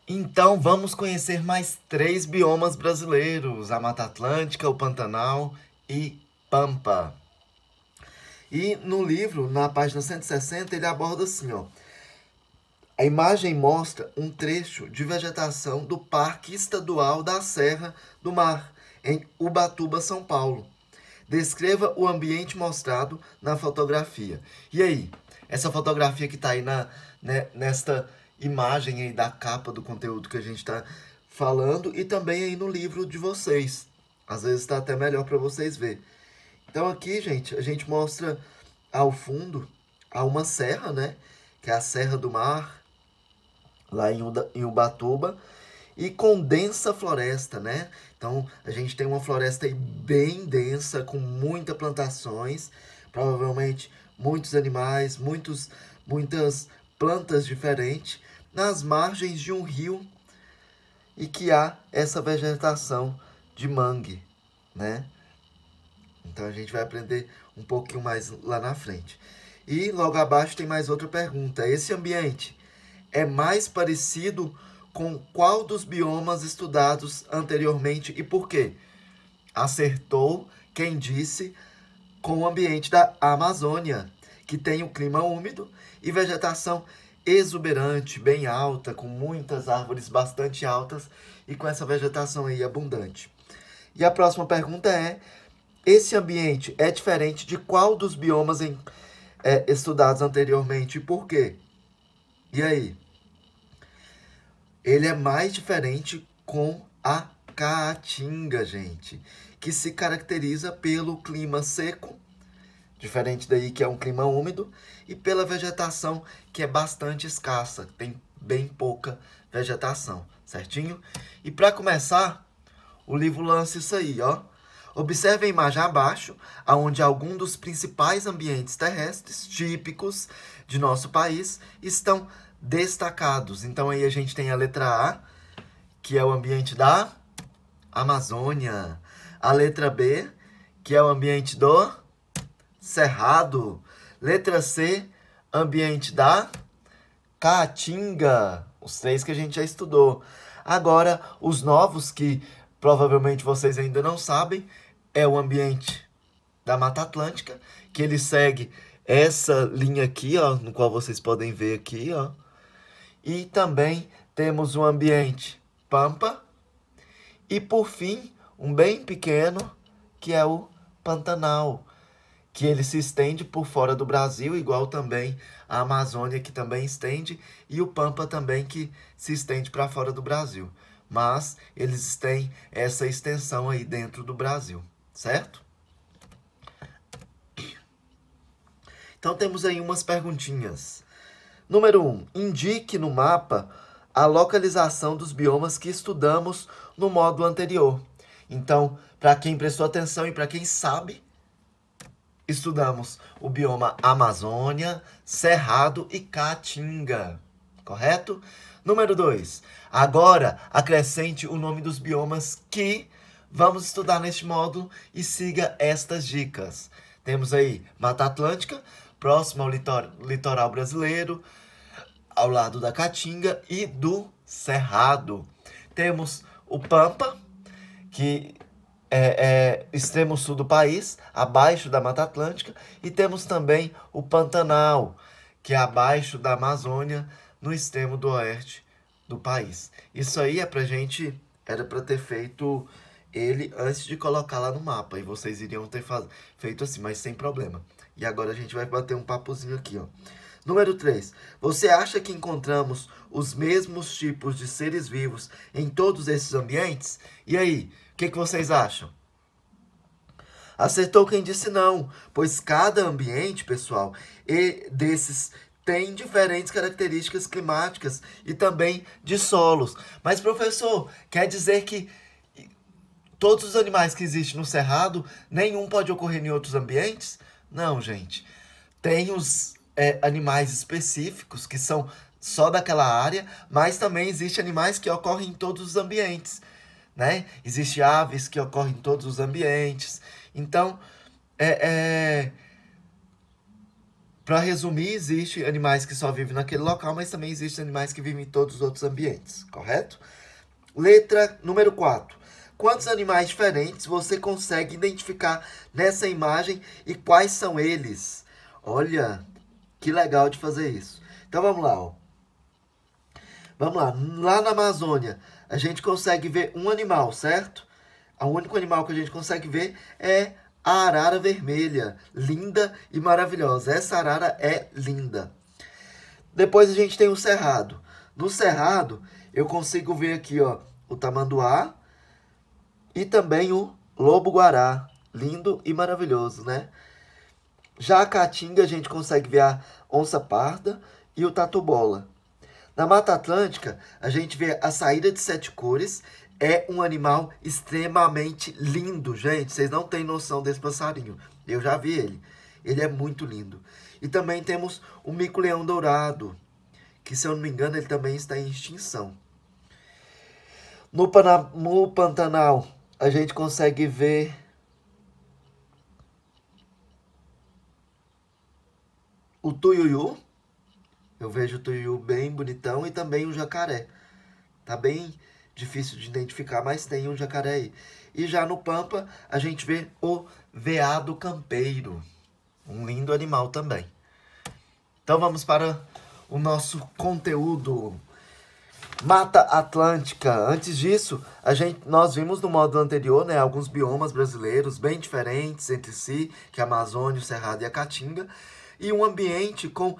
Então vamos conhecer mais três biomas brasileiros: a Mata Atlântica, o Pantanal e Pampa. E no livro, na página 160, ele aborda assim, ó. A imagem mostra um trecho de vegetação do Parque Estadual da Serra do Mar, em Ubatuba, São Paulo. Descreva o ambiente mostrado na fotografia. E aí, essa fotografia que está aí nesta imagem aí da capa do conteúdo que a gente está falando e também aí no livro de vocês. Às vezes está até melhor para vocês verem. Então aqui, gente, a gente mostra ao fundo há uma serra, né? Que é a Serra do Mar, lá em Ubatuba, e com densa floresta, né? Então a gente tem uma floresta aí bem densa, com muitas plantações, provavelmente muitos animais, muitas plantas diferentes, nas margens de um rio e que há essa vegetação de mangue, né? Então a gente vai aprender um pouquinho mais lá na frente. E logo abaixo tem mais outra pergunta. Esse ambiente é mais parecido com qual dos biomas estudados anteriormente e por quê? Acertou quem disse com o ambiente da Amazônia, que tem um clima úmido e vegetação exuberante, bem alta, com muitas árvores bastante altas e com essa vegetação aí abundante. E a próxima pergunta é: esse ambiente é diferente de qual dos biomas estudados anteriormente e por quê? E aí? Ele é mais diferente com a Caatinga, gente, que se caracteriza pelo clima seco, diferente daí que é um clima úmido, e pela vegetação que é bastante escassa, tem bem pouca vegetação, certinho? E para começar, o livro lança isso aí, ó. Observe a imagem abaixo, onde alguns dos principais ambientes terrestres típicos de nosso país estão destacados. Então aí a gente tem a letra A, que é o ambiente da Amazônia. A letra B, que é o ambiente do Cerrado. Letra C, ambiente da Caatinga. Os três que a gente já estudou. Agora, os novos que provavelmente vocês ainda não sabem, é o ambiente da Mata Atlântica, que ele segue essa linha aqui, ó, no qual vocês podem ver aqui, ó. E também temos o ambiente Pampa. E por fim, um bem pequeno, que é o Pantanal, que ele se estende por fora do Brasil, igual também a Amazônia, que também estende, e o Pampa também, que se estende para fora do Brasil. Mas eles têm essa extensão aí dentro do Brasil, certo? Então temos aí umas perguntinhas. Número 1. Indique no mapa a localização dos biomas que estudamos no módulo anterior. Então, para quem prestou atenção e para quem sabe, estudamos o bioma Amazônia, Cerrado e Caatinga, correto? Número 2. Agora, acrescente o nome dos biomas que vamos estudar neste módulo e siga estas dicas. Temos aí Mata Atlântica, próximo ao litoral brasileiro, ao lado da Caatinga e do Cerrado. Temos o Pampa, que é extremo sul do país, abaixo da Mata Atlântica, e temos também o Pantanal, que é abaixo da Amazônia, no extremo do oeste do país. Isso aí era para ter feito ele antes de colocar lá no mapa, e vocês iriam ter feito assim, mas sem problema. E agora a gente vai bater um papozinho aqui, ó. Número 3. Você acha que encontramos os mesmos tipos de seres vivos em todos esses ambientes? E aí, o que vocês acham? Acertou quem disse não, pois cada ambiente, pessoal, desses tem diferentes características climáticas e também de solos. Mas, professor, quer dizer que todos os animais que existem no Cerrado, nenhum pode ocorrer em outros ambientes? Não, gente. Tem os animais específicos que são só daquela área, mas também existem animais que ocorrem em todos os ambientes, né? Existem aves que ocorrem em todos os ambientes. Então, Para resumir, existem animais que só vivem naquele local, mas também existem animais que vivem em todos os outros ambientes, correto? Letra número 4. Quantos animais diferentes você consegue identificar nessa imagem e quais são eles? Olha, que legal de fazer isso. Então vamos lá, ó. Vamos lá. Lá na Amazônia, a gente consegue ver um animal, certo? O único animal que a gente consegue ver é a arara vermelha, linda e maravilhosa. Essa arara é linda. Depois a gente tem o cerrado. No cerrado, eu consigo ver aqui, ó, o tamanduá e também o lobo-guará. Lindo e maravilhoso, né? Já a caatinga, a gente consegue ver a onça-parda e o tatu-bola. Na Mata Atlântica, a gente vê a saíra de sete cores. É um animal extremamente lindo, gente. Vocês não têm noção desse passarinho. Eu já vi ele. Ele é muito lindo. E também temos o mico-leão dourado, que, se eu não me engano, ele também está em extinção. No Pantanal, a gente consegue ver o tuiuiu. Eu vejo o tuiuiu bem bonitão e também o jacaré. Tá bem difícil de identificar, mas tem um jacaré aí. E já no Pampa, a gente vê o veado campeiro. Um lindo animal também. Então vamos para o nosso conteúdo. Mata Atlântica. Antes disso, nós vimos no módulo anterior, né, alguns biomas brasileiros bem diferentes entre si, que é a Amazônia, o Cerrado e a Caatinga. E um ambiente com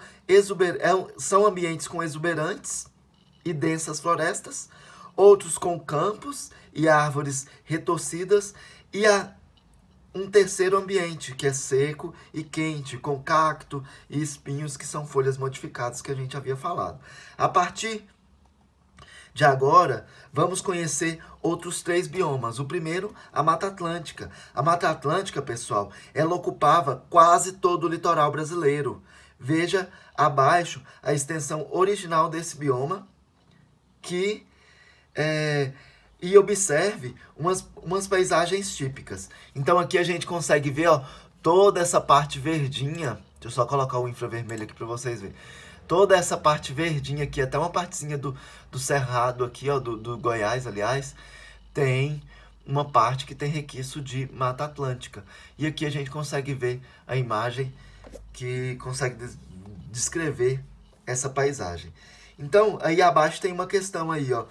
são ambientes com exuberantes e densas florestas, outros com campos e árvores retorcidas, e um terceiro ambiente, que é seco e quente, com cacto e espinhos, que são folhas modificadas, que a gente havia falado. A partir de agora, vamos conhecer outros 3 biomas. O primeiro, a Mata Atlântica. A Mata Atlântica, pessoal, ela ocupava quase todo o litoral brasileiro. Veja abaixo a extensão original desse bioma, e observe umas paisagens típicas. Então aqui a gente consegue ver, ó, toda essa parte verdinha. Deixa eu só colocar o infravermelho aqui para vocês verem. Toda essa parte verdinha aqui, até uma partezinha do cerrado aqui, ó, do Goiás, aliás, tem uma parte que tem requisito de Mata Atlântica. E aqui a gente consegue ver a imagem que consegue descrever essa paisagem. Então, aí abaixo tem uma questão aí, ó,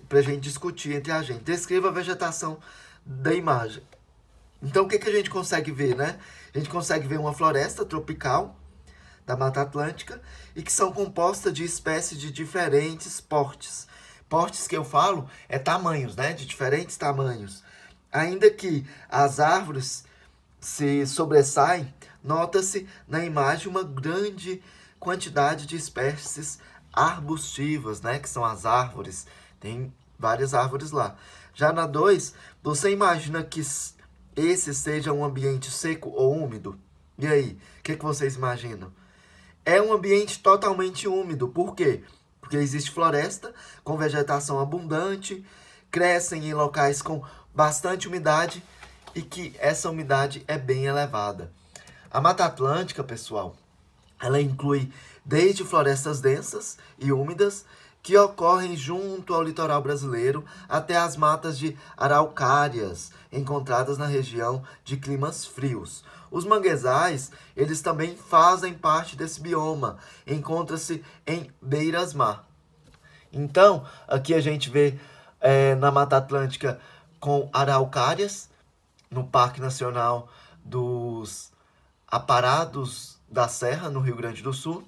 pra gente discutir entre a gente. Descreva a vegetação da imagem. Então, o que a gente consegue ver, né? A gente consegue ver uma floresta tropical da Mata Atlântica e que são compostas de espécies de diferentes portes. Portes que eu falo é tamanhos, né? De diferentes tamanhos. Ainda que as árvores se sobressaem, nota-se na imagem uma grande quantidade de espécies arbustivas, né? Que são as árvores. Tem várias árvores lá. Já na 2, você imagina que esse seja um ambiente seco ou úmido? E aí, o que vocês imaginam? É um ambiente totalmente úmido. Por quê? Porque existe floresta com vegetação abundante, crescem em locais com bastante umidade e que essa umidade é bem elevada. A Mata Atlântica, pessoal, ela inclui desde florestas densas e úmidas que ocorrem junto ao litoral brasileiro até as matas de araucárias, encontradas na região de climas frios. Os manguezais, eles também fazem parte desse bioma, encontra-se em beiras-mar. Então, aqui a gente vê na Mata Atlântica com araucárias, no Parque Nacional dos Aparados da Serra, no Rio Grande do Sul.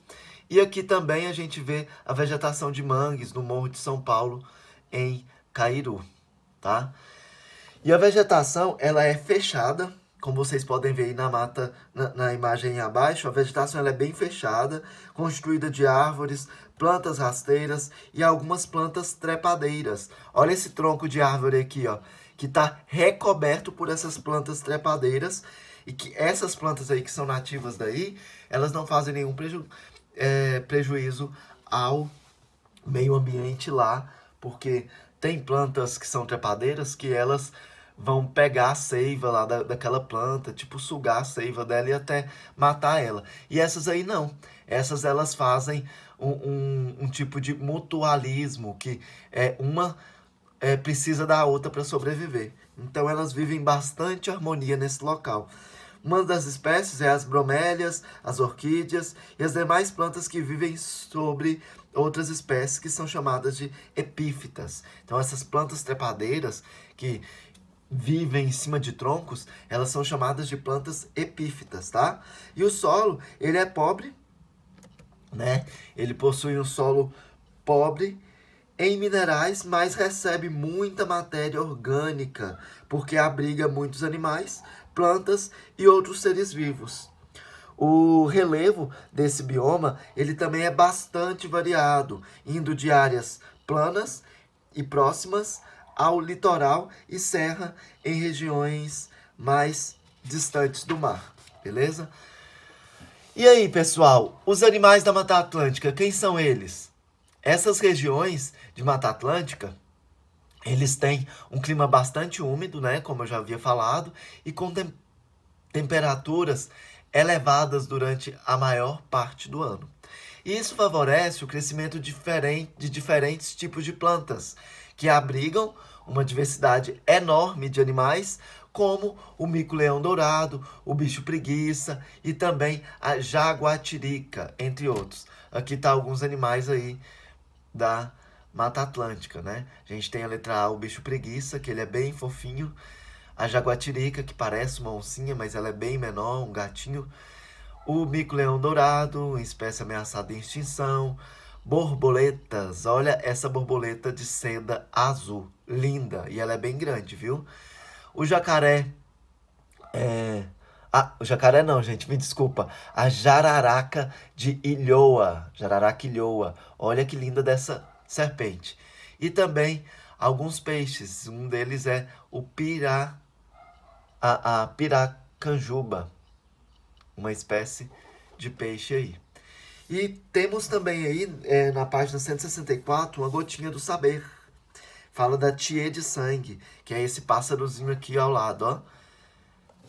E aqui também a gente vê a vegetação de mangues no Morro de São Paulo, em Cairu, tá? E a vegetação, ela é fechada, como vocês podem ver aí na mata, na imagem aí abaixo, a vegetação ela é bem fechada, constituída de árvores, plantas rasteiras e algumas plantas trepadeiras. Olha esse tronco de árvore aqui, ó, que está recoberto por essas plantas trepadeiras, e que essas plantas aí que são nativas daí, elas não fazem nenhum prejuízo ao meio ambiente lá, porque tem plantas que são trepadeiras que elas vão pegar a seiva lá daquela planta, tipo sugar a seiva dela e até matar ela. E essas aí não. Essas elas fazem um tipo de mutualismo, que uma precisa da outra para sobreviver. Então elas vivem bastante harmonia nesse local. Uma das espécies é as bromélias, as orquídeas e as demais plantas que vivem sobre outras espécies que são chamadas de epífitas. Então essas plantas trepadeiras que vivem em cima de troncos, elas são chamadas de plantas epífitas, tá? E o solo, ele é pobre, né? Ele possui um solo pobre em minerais, mas recebe muita matéria orgânica, porque abriga muitos animais, plantas e outros seres vivos. O relevo desse bioma, ele também é bastante variado, indo de áreas planas e próximas ao litoral e serra em regiões mais distantes do mar, beleza? E aí, pessoal, os animais da Mata Atlântica, quem são eles? Essas regiões de Mata Atlântica, eles têm um clima bastante úmido, né, como eu já havia falado, e com temperaturas elevadas durante a maior parte do ano. Isso favorece o crescimento de diferentes tipos de plantas, que abrigam uma diversidade enorme de animais, como o mico-leão dourado, o bicho-preguiça e também a jaguatirica, entre outros. Aqui tá alguns animais aí da Mata Atlântica, né? A gente tem a letra A, o bicho-preguiça, que ele é bem fofinho. A jaguatirica, que parece uma oncinha, mas ela é bem menor, um gatinho. O mico-leão dourado, espécie ameaçada de extinção. Borboletas, olha essa borboleta de seda azul, linda, e ela é bem grande, viu? O jacaré, o jacaré não, gente, me desculpa. A jararaca de ilhoa, jararaca ilhoa, olha que linda dessa serpente. E também alguns peixes, um deles é o a piracanjuba, uma espécie de peixe aí. E temos também aí, na página 164, uma gotinha do saber. Fala da tiê de sangue, que é esse pássarozinho aqui ao lado, ó.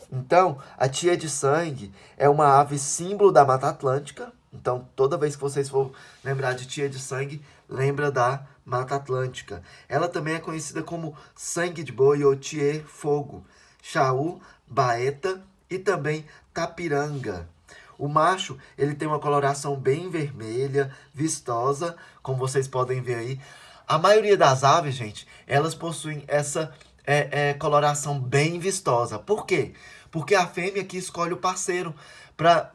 Então, a tiê de sangue é uma ave símbolo da Mata Atlântica. Então, toda vez que vocês for lembrar de tiê de sangue, lembra da Mata Atlântica. Ela também é conhecida como sangue de boi ou tiê fogo, chaú, baeta e também tapiranga. O macho, ele tem uma coloração bem vermelha, vistosa, como vocês podem ver aí. A maioria das aves, gente, elas possuem essa coloração bem vistosa. Por quê? Porque a fêmea que escolhe o parceiro para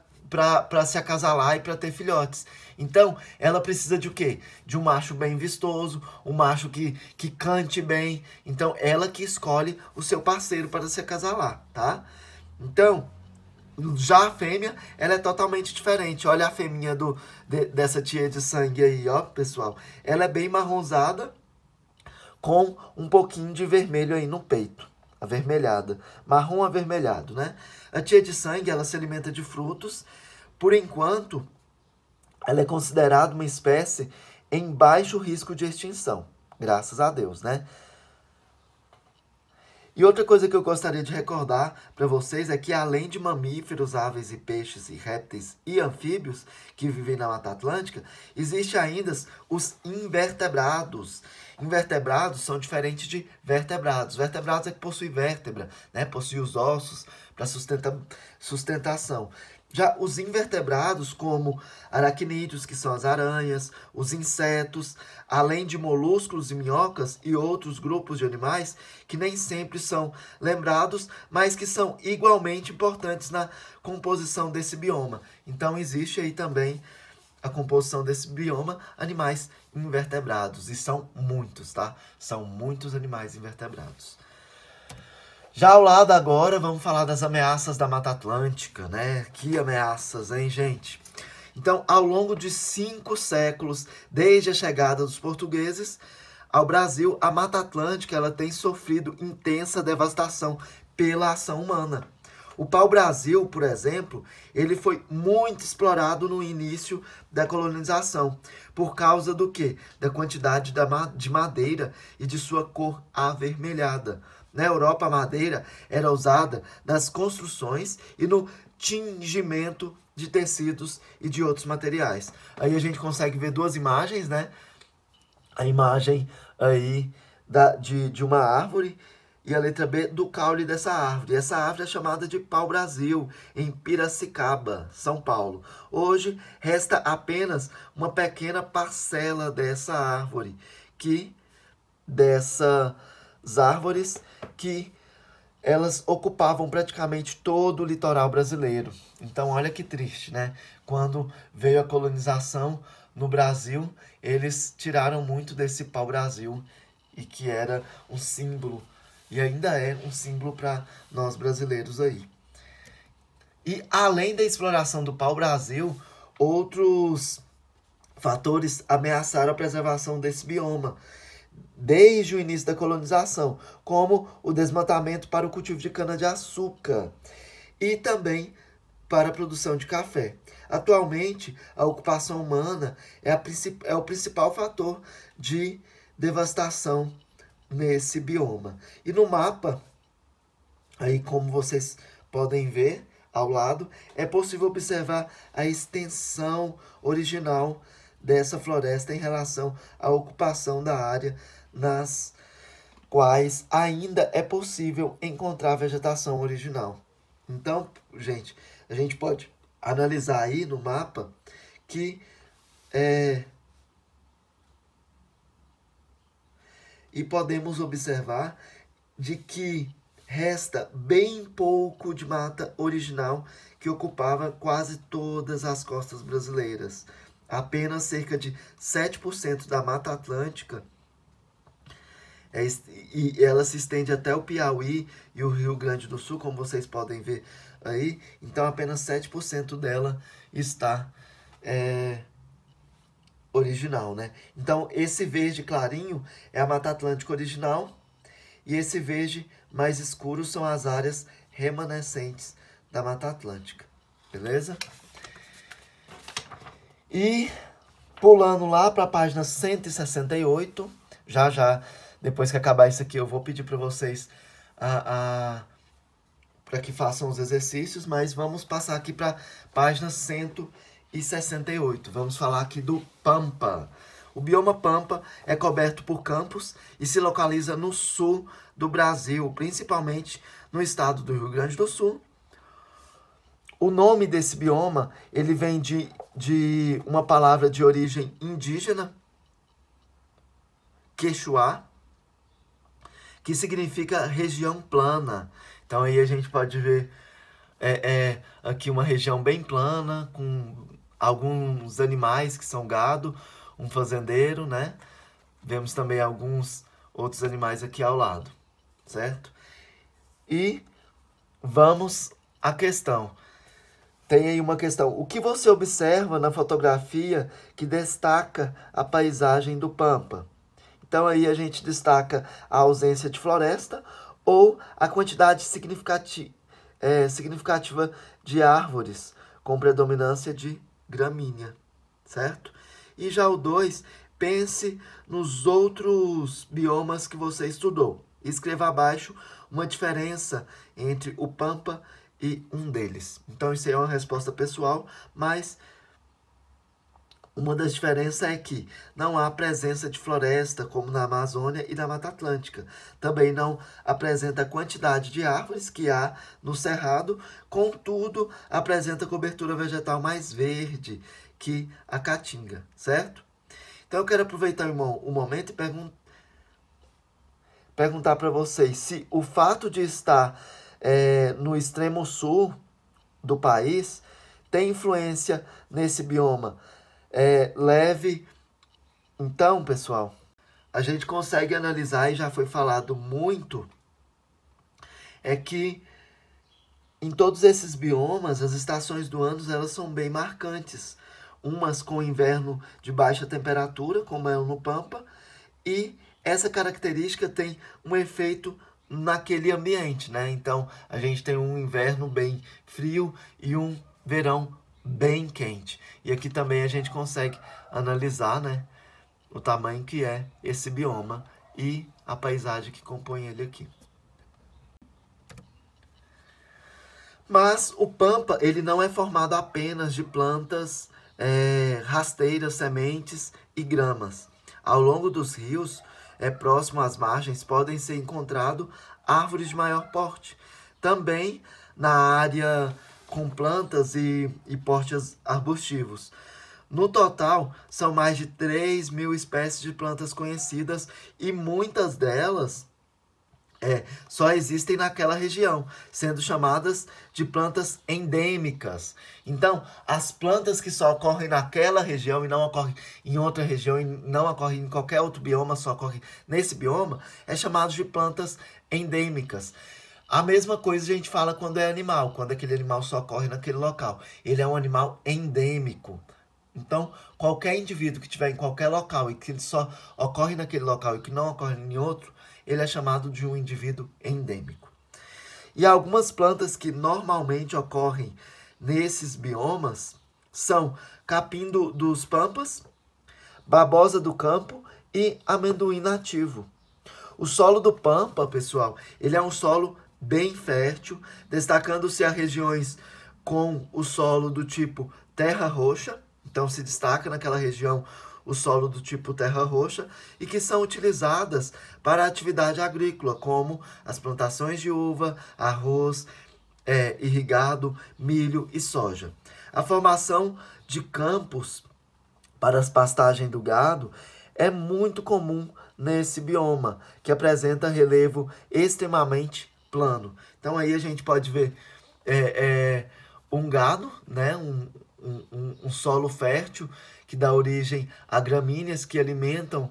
se acasalar e para ter filhotes. Então, ela precisa de o quê? De um macho bem vistoso, um macho que cante bem. Então, ela que escolhe o seu parceiro para se acasalar, tá? Então, já a fêmea, ela é totalmente diferente. Olha a fêmea dessa tiê de sangue aí, ó, pessoal. Ela é bem marronzada, com um pouquinho de vermelho aí no peito. Avermelhada. Marrom avermelhado, né? A tiê de sangue, ela se alimenta de frutos. Por enquanto, ela é considerada uma espécie em baixo risco de extinção. Graças a Deus, né? E outra coisa que eu gostaria de recordar para vocês é que além de mamíferos, aves e peixes e répteis e anfíbios que vivem na Mata Atlântica, existe ainda os invertebrados. Invertebrados são diferentes de vertebrados. Vertebrados é que possui vértebra, né? Possui os ossos para sustentação. Já os invertebrados, como aracnídeos, que são as aranhas, os insetos, além de molúsculos e minhocas e outros grupos de animais que nem sempre são lembrados, mas que são igualmente importantes na composição desse bioma. Então, existe aí também a composição desse bioma, animais invertebrados. E são muitos, tá? São muitos animais invertebrados. Já ao lado agora, vamos falar das ameaças da Mata Atlântica, né? Que ameaças, hein, gente? Então, ao longo de 5 séculos, desde a chegada dos portugueses ao Brasil, a Mata Atlântica ela tem sofrido intensa devastação pela ação humana. O pau-brasil, por exemplo, ele foi muito explorado no início da colonização. Por causa do quê? Da quantidade de madeira e de sua cor avermelhada. Na Europa, a madeira era usada nas construções e no tingimento de tecidos e de outros materiais. Aí a gente consegue ver duas imagens, né? A imagem aí de uma árvore e a letra B do caule dessa árvore. Essa árvore é chamada de pau-brasil, em Piracicaba, São Paulo. Hoje resta apenas uma pequena parcela dessa árvore, dessas árvores que elas ocupavam praticamente todo o litoral brasileiro. Então, olha que triste, né? Quando veio a colonização no Brasil, eles tiraram muito desse pau-brasil e que era um símbolo, e ainda é um símbolo para nós brasileiros aí. E além da exploração do pau-brasil, outros fatores ameaçaram a preservação desse bioma desde o início da colonização, como o desmatamento para o cultivo de cana-de-açúcar e também para a produção de café. Atualmente, a ocupação humana é o principal fator de devastação nesse bioma. E no mapa, aí como vocês podem ver ao lado, é possível observar a extensão original dessa floresta em relação à ocupação da área nas quais ainda é possível encontrar vegetação original. Então, gente, a gente pode analisar aí no mapa que e podemos observar de que resta bem pouco de mata original que ocupava quase todas as costas brasileiras. Apenas cerca de 7% da Mata Atlântica e ela se estende até o Piauí e o Rio Grande do Sul, como vocês podem ver aí. Então, apenas 7% dela está original, né? Então, esse verde clarinho é a Mata Atlântica original e esse verde mais escuro são as áreas remanescentes da Mata Atlântica, beleza? E pulando lá para a página 168, já, depois que acabar isso aqui, eu vou pedir para vocês para que façam os exercícios, mas vamos passar aqui para a página 168. Vamos falar aqui do Pampa. O bioma Pampa é coberto por campos e se localiza no sul do Brasil, principalmente no estado do Rio Grande do Sul. O nome desse bioma ele vem de uma palavra de origem indígena, Quechua, que significa região plana. Então aí a gente pode ver aqui uma região bem plana, com alguns animais que são gado, um fazendeiro, né? Vemos também alguns outros animais aqui ao lado, certo? E vamos à questão. Tem aí uma questão. O que você observa na fotografia que destaca a paisagem do Pampa? Então aí a gente destaca a ausência de floresta ou a quantidade significativa de árvores com predominância de gramínea, certo? E já o 2, pense nos outros biomas que você estudou. Escreva abaixo uma diferença entre o Pampa e um deles. Então, isso aí é uma resposta pessoal, mas uma das diferenças é que não há presença de floresta, como na Amazônia e na Mata Atlântica. Também não apresenta a quantidade de árvores que há no Cerrado, contudo, apresenta cobertura vegetal mais verde que a Caatinga, certo? Então, eu quero aproveitar o momento e perguntar para vocês se o fato de estar no extremo sul do país tem influência nesse bioma leve. Então, pessoal, a gente consegue analisar, e já foi falado muito, é que em todos esses biomas, as estações do ano elas são bem marcantes. Umas com inverno de baixa temperatura, como é no Pampa, e essa característica tem um efeito naquele ambiente, né? Então, a gente tem um inverno bem frio e um verão bem quente. E aqui também a gente consegue analisar, né, o tamanho que é esse bioma e a paisagem que compõe ele aqui. Mas o Pampa, ele não é formado apenas de plantas rasteiras, sementes e gramas. Ao longo dos rios, próximo às margens, podem ser encontrados árvores de maior porte. Também na área com plantas e portes arbustivos. No total, são mais de 3.000 espécies de plantas conhecidas e muitas delas só existem naquela região, sendo chamadas de plantas endêmicas. Então, as plantas que só ocorrem naquela região e não ocorrem em outra região e não ocorrem em qualquer outro bioma, só ocorrem nesse bioma, é chamado de plantas endêmicas. A mesma coisa a gente fala quando é animal, quando aquele animal só ocorre naquele local. Ele é um animal endêmico. Então, qualquer indivíduo que estiver em qualquer local e que ele só ocorre naquele local e que não ocorre em outro, ele é chamado de um indivíduo endêmico. E algumas plantas que normalmente ocorrem nesses biomas são capim dos pampas, babosa do campo e amendoim nativo. O solo do Pampa, pessoal, ele é um solo bem fértil, destacando-se as regiões com o solo do tipo terra roxa. Então, se destaca naquela região o solo do tipo terra roxa e que são utilizadas para a atividade agrícola, como as plantações de uva, arroz, irrigado, milho e soja. A formação de campos para as pastagens do gado é muito comum nesse bioma, que apresenta relevo extremamente plano. Então aí a gente pode ver um gado, né, um solo fértil que dá origem a gramíneas que alimentam,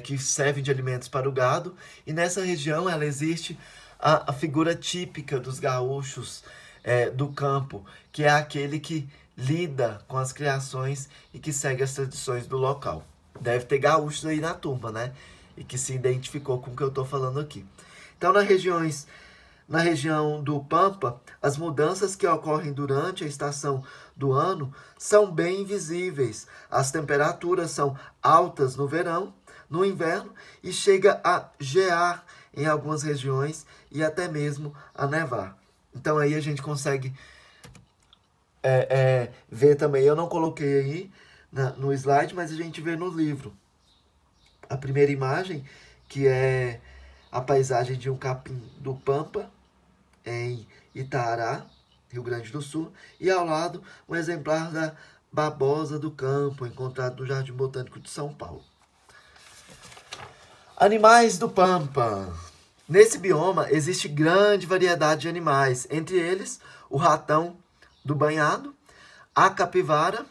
que servem de alimentos para o gado. E nessa região ela existe a figura típica dos gaúchos do campo, que é aquele que lida com as criações e que segue as tradições do local. Deve ter gaúchos aí na turma, né? E que se identificou com o que eu estou falando aqui. Então, na região do Pampa, as mudanças que ocorrem durante a estação do ano são bem visíveis. As temperaturas são altas no verão, no inverno, e chega a gear em algumas regiões e até mesmo a nevar. Então aí a gente consegue ver também, eu não coloquei aí no slide, mas a gente vê no livro. A primeira imagem, que é a paisagem de um capim do Pampa, em Itaará, Rio Grande do Sul, e ao lado um exemplar da babosa do campo, encontrado no Jardim Botânico de São Paulo. Animais do Pampa. Nesse bioma existe grande variedade de animais, entre eles o ratão do banhado, a capivara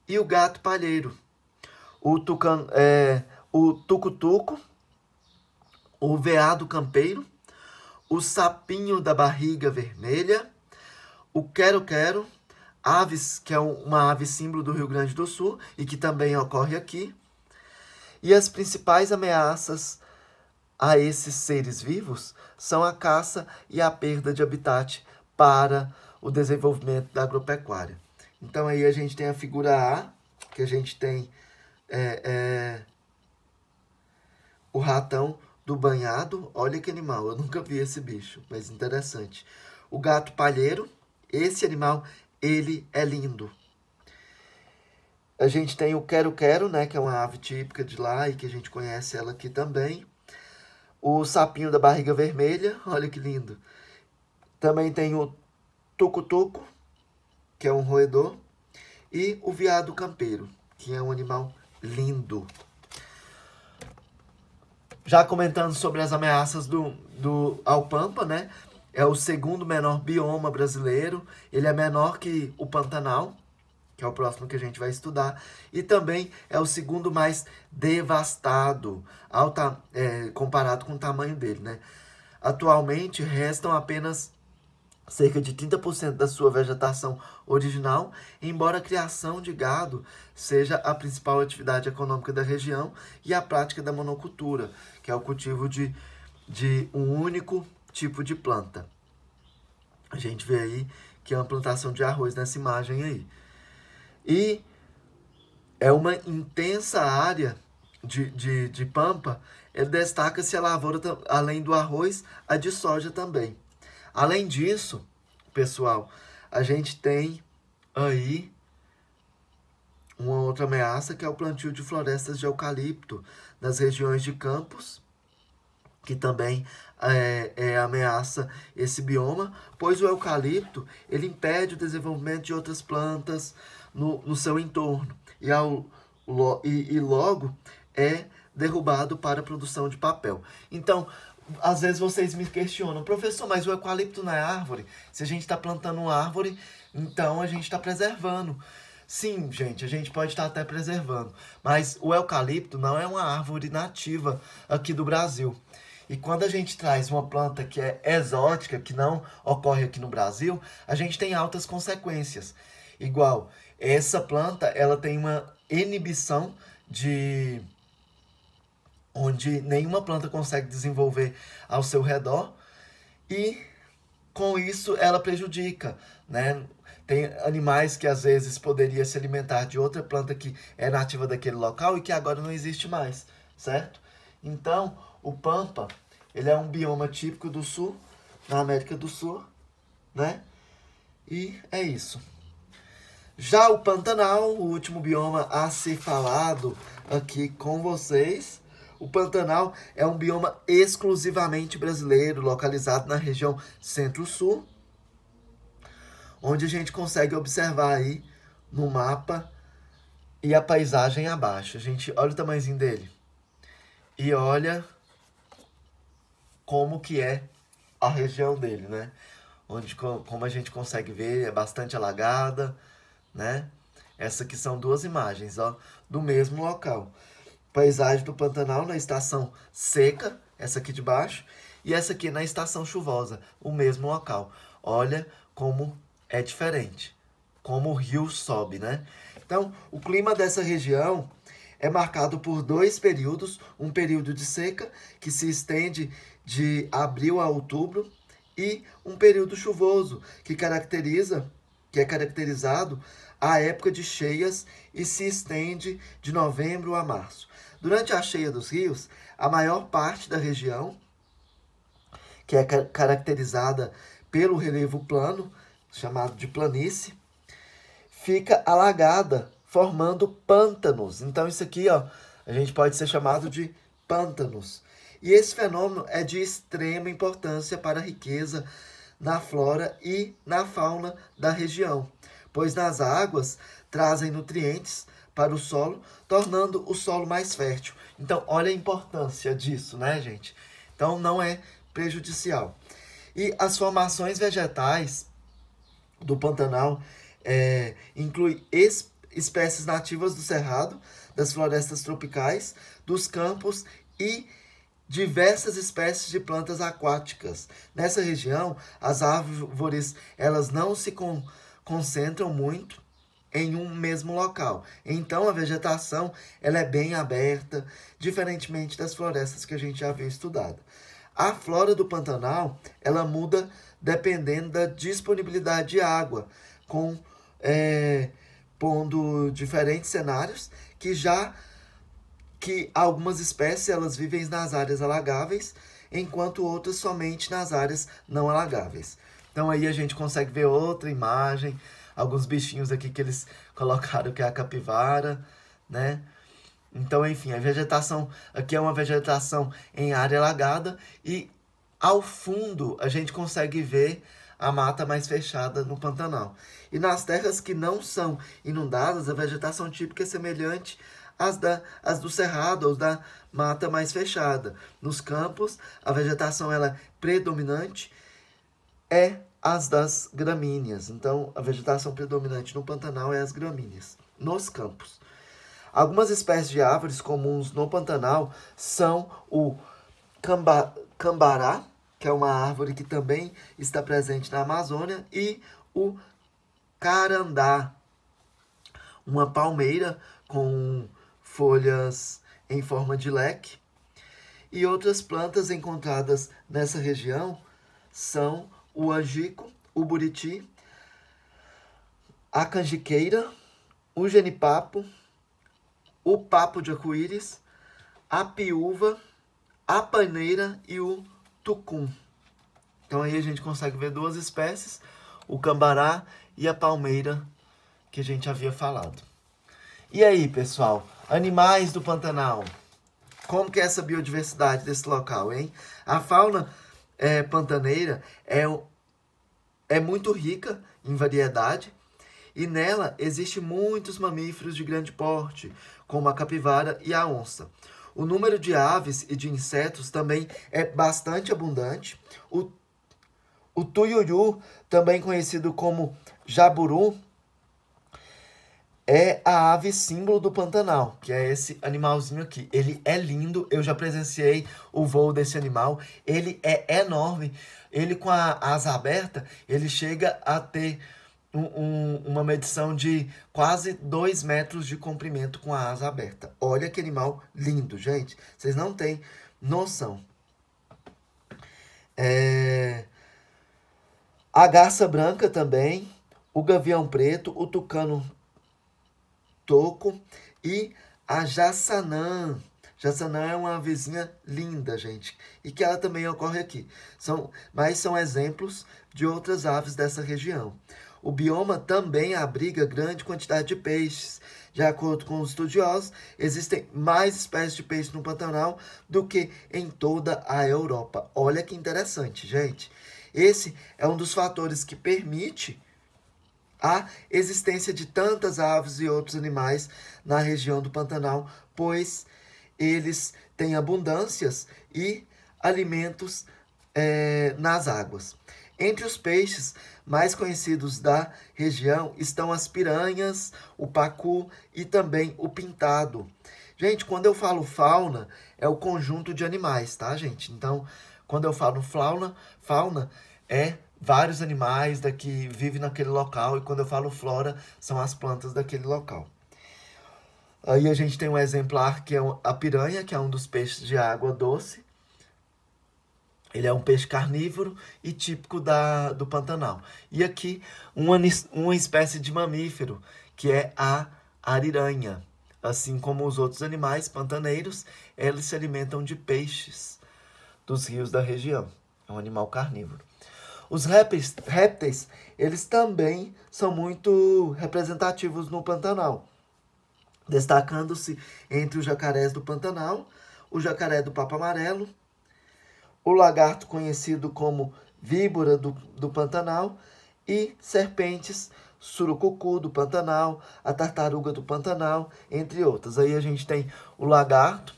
e o gato palheiro, o tucutuco, o veado campeiro, o sapinho da barriga vermelha, o quero-quero, aves, que é uma ave símbolo do Rio Grande do Sul e que também ocorre aqui. E as principais ameaças a esses seres vivos são a caça e a perda de habitat para o desenvolvimento da agropecuária. Então aí a gente tem a figura A, que a gente tem o ratão do banhado. Olha que animal, eu nunca vi esse bicho, mas interessante. O gato palheiro, esse animal, ele é lindo. A gente tem o quero-quero, né, que é uma ave típica de lá e que a gente conhece ela aqui também. O sapinho da barriga vermelha, olha que lindo. Também tem o tucutuco, que é um roedor. E o veado campeiro, que é um animal lindo. Já comentando sobre as ameaças ao Pampa, né? É o segundo menor bioma brasileiro. Ele é menor que o Pantanal, que é o próximo que a gente vai estudar. E também é o segundo mais devastado, comparado com o tamanho dele, né? Atualmente, restam apenas cerca de 30% da sua vegetação original, embora a criação de gado seja a principal atividade econômica da região e a prática da monocultura, que é o cultivo de um único tipo de planta. A gente vê aí que é uma plantação de arroz nessa imagem aí. E é uma intensa área de pampa. Destaca-se a lavoura, além do arroz, a de soja também. Além disso, pessoal, a gente tem aí uma outra ameaça, que é o plantio de florestas de eucalipto nas regiões de Campos, que também ameaça esse bioma, pois o eucalipto ele impede o desenvolvimento de outras plantas no seu entorno e logo é derrubado para a produção de papel. Então, às vezes vocês me questionam, professor, mas o eucalipto não é árvore? Se a gente está plantando uma árvore, então a gente está preservando. Sim, gente, a gente pode estar até preservando, mas o eucalipto não é uma árvore nativa aqui do Brasil. E quando a gente traz uma planta que é exótica, que não ocorre aqui no Brasil, a gente tem altas consequências. Igual, essa planta, ela tem uma inibição de onde nenhuma planta consegue desenvolver ao seu redor e com isso ela prejudica, né? Tem animais que às vezes poderiam se alimentar de outra planta que é nativa daquele local e que agora não existe mais, certo? Então, o Pampa, ele é um bioma típico do sul, na América do Sul, né? E é isso. Já o Pantanal, o último bioma a ser falado aqui com vocês. O Pantanal é um bioma exclusivamente brasileiro, localizado na região Centro-Sul, onde a gente consegue observar aí no mapa e a paisagem abaixo. A gente olha o tamanhozinho dele e olha como que é a região dele, né? Onde, como a gente consegue ver, é bastante alagada, né? Essa aqui são duas imagens, ó, do mesmo local. Paisagem do Pantanal na estação seca, essa aqui de baixo, e essa aqui na estação chuvosa, o mesmo local. Olha como é diferente, como o rio sobe, né? Então, o clima dessa região é marcado por dois períodos, um período de seca, que se estende de abril a outubro, e um período chuvoso, que é caracterizado a época de cheias e se estende de novembro a março. Durante a cheia dos rios, a maior parte da região, que é caracterizada pelo relevo plano, chamado de planície, fica alagada, formando pântanos. Então isso aqui, ó, a gente pode ser chamado de pântanos. E esse fenômeno é de extrema importância para a riqueza na flora e na fauna da região, pois nas águas trazem nutrientes para o solo, tornando o solo mais fértil. Então, olha a importância disso, né, gente? Então, não é prejudicial. E as formações vegetais do Pantanal incluem espécies nativas do cerrado, das florestas tropicais, dos campos e diversas espécies de plantas aquáticas. Nessa região, as árvores elas não se concentram muito em um mesmo local. Então, a vegetação ela é bem aberta, diferentemente das florestas que a gente já viu estudado. A flora do Pantanal ela muda dependendo da disponibilidade de água, pondo diferentes cenários que algumas espécies elas vivem nas áreas alagáveis, enquanto outras somente nas áreas não alagáveis. Então aí a gente consegue ver outra imagem, alguns bichinhos aqui que eles colocaram que é a capivara, né? Então, enfim, a vegetação aqui é uma vegetação em área alagada e ao fundo a gente consegue ver a mata mais fechada no Pantanal. E nas terras que não são inundadas, a vegetação típica é semelhante às do cerrado ou da mata mais fechada. Nos campos, a vegetação ela predominante é as das gramíneas. Então, a vegetação predominante no Pantanal é as gramíneas. Nos campos, algumas espécies de árvores comuns no Pantanal são o cambará, que é uma árvore que também está presente na Amazônia, e o carandá, uma palmeira com folhas em forma de leque. E outras plantas encontradas nessa região são o angico, o buriti, a canjiqueira, o genipapo, o papo de arco-íris, a piúva, a paneira e o tucum. Então aí a gente consegue ver duas espécies. o cambará e a palmeira que a gente havia falado. E aí, pessoal, animais do Pantanal? Como que é essa biodiversidade desse local, hein? A fauna pantaneira é muito rica em variedade e nela existem muitos mamíferos de grande porte, como a capivara e a onça. O número de aves e de insetos também é bastante abundante. O tuiuiu, também conhecido como jaburu, é a ave símbolo do Pantanal, que é esse animalzinho aqui. Ele é lindo, eu já presenciei o voo desse animal. Ele é enorme. Ele com a asa aberta, ele chega a ter uma medição de quase 2 metros de comprimento com a asa aberta. Olha que animal lindo, gente. Vocês não têm noção. A garça branca também, o gavião preto, o tucano toco e a jassanã. Jassanã é uma avezinha linda, gente, e que ela também ocorre aqui. Mas são exemplos de outras aves dessa região. O bioma também abriga grande quantidade de peixes. De acordo com os estudiosos, existem mais espécies de peixe no Pantanal do que em toda a Europa. Olha que interessante, gente. Esse é um dos fatores que permite a existência de tantas aves e outros animais na região do Pantanal, pois eles têm abundâncias e alimentos nas águas. Entre os peixes mais conhecidos da região estão as piranhas, o pacu e também o pintado. Gente, quando eu falo fauna, é o conjunto de animais, tá, gente? Então, quando eu falo fauna é vários animais que vivem naquele local, e quando eu falo flora, são as plantas daquele local. Aí a gente tem um exemplar que é a piranha, que é um dos peixes de água doce. Ele é um peixe carnívoro e típico do Pantanal. E aqui, uma espécie de mamífero, que é a ariranha. Assim como os outros animais pantaneiros, eles se alimentam de peixes dos rios da região. É um animal carnívoro. Os répteis, eles também são muito representativos no Pantanal, destacando-se entre os jacarés do Pantanal, o jacaré do Papo Amarelo, o lagarto conhecido como víbora do Pantanal e serpentes, surucucu do Pantanal, a tartaruga do Pantanal, entre outras. Aí a gente tem o lagarto,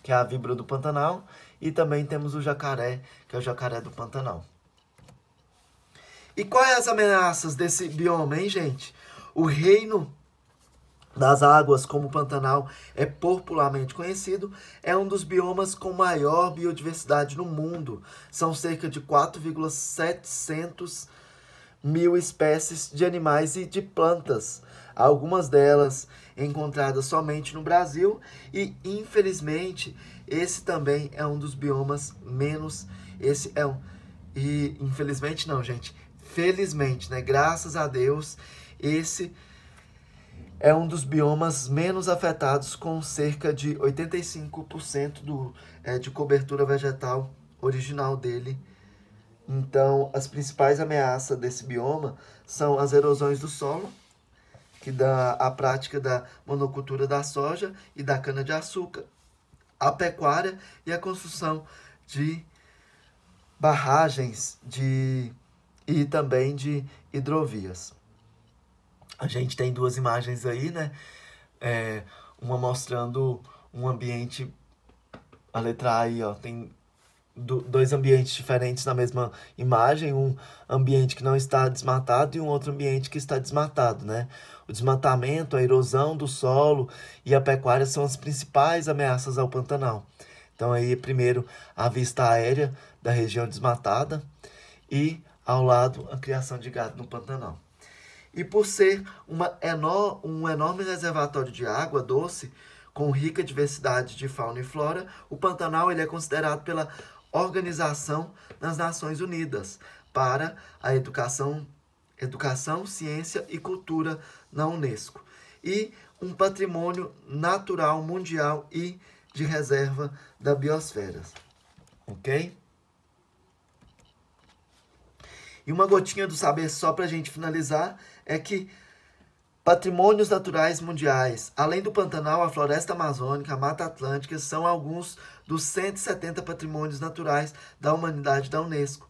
que é a víbora do Pantanal, e também temos o jacaré, que é o jacaré do Pantanal. E quais as ameaças desse bioma, hein, gente? O reino das águas, como o Pantanal é popularmente conhecido, é um dos biomas com maior biodiversidade no mundo. São cerca de 4,700 mil espécies de animais e de plantas, algumas delas encontradas somente no Brasil, e infelizmente esse também é um dos biomas menos... E infelizmente não, gente. Felizmente, né? Graças a Deus, esse é um dos biomas menos afetados, com cerca de 85% de cobertura vegetal original dele. Então, as principais ameaças desse bioma são as erosões do solo, que dá a prática da monocultura da soja e da cana-de-açúcar, a pecuária e a construção de barragens e também de hidrovias. A gente tem duas imagens aí, né? Uma mostrando um ambiente, a letra A aí, ó, tem dois ambientes diferentes na mesma imagem, um ambiente que não está desmatado e um outro ambiente que está desmatado, né? O desmatamento, a erosão do solo e a pecuária são as principais ameaças ao Pantanal. Então aí, primeiro, a vista aérea da região desmatada e, ao lado, a criação de gado no Pantanal. E por ser um enorme reservatório de água doce, com rica diversidade de fauna e flora, o Pantanal ele é considerado pela Organização das Nações Unidas para a Educação, Ciência e Cultura na Unesco, e um patrimônio natural mundial e de reserva da biosfera. Ok? E uma gotinha do saber só para a gente finalizar é que patrimônios naturais mundiais, além do Pantanal, a Floresta Amazônica, a Mata Atlântica, são alguns dos 170 patrimônios naturais da humanidade da Unesco,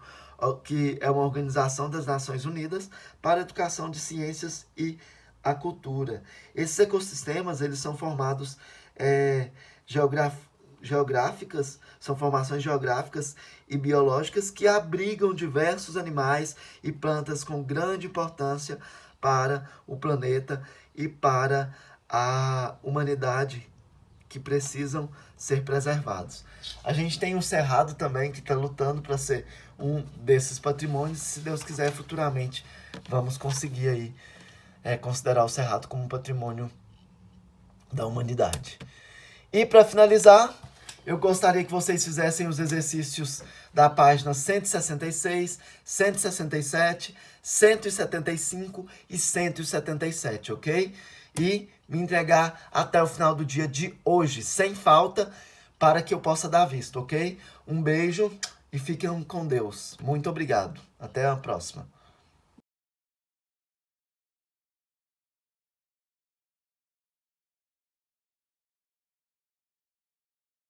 que é uma organização das Nações Unidas para a educação de ciências e a cultura. Esses ecossistemas, eles são formados geográficas, são formações geográficas e biológicas que abrigam diversos animais e plantas com grande importância para o planeta e para a humanidade, que precisam ser preservados. A gente tem um cerrado também que está lutando para ser um desses patrimônios. Se Deus quiser, futuramente vamos conseguir aí considerar o cerrado como um patrimônio da humanidade. E para finalizar, eu gostaria que vocês fizessem os exercícios da página 166, 167, 175 e 177, ok? E me entregar até o final do dia de hoje, sem falta, para que eu possa dar visto, ok? Um beijo e fiquem com Deus. Muito obrigado. Até a próxima.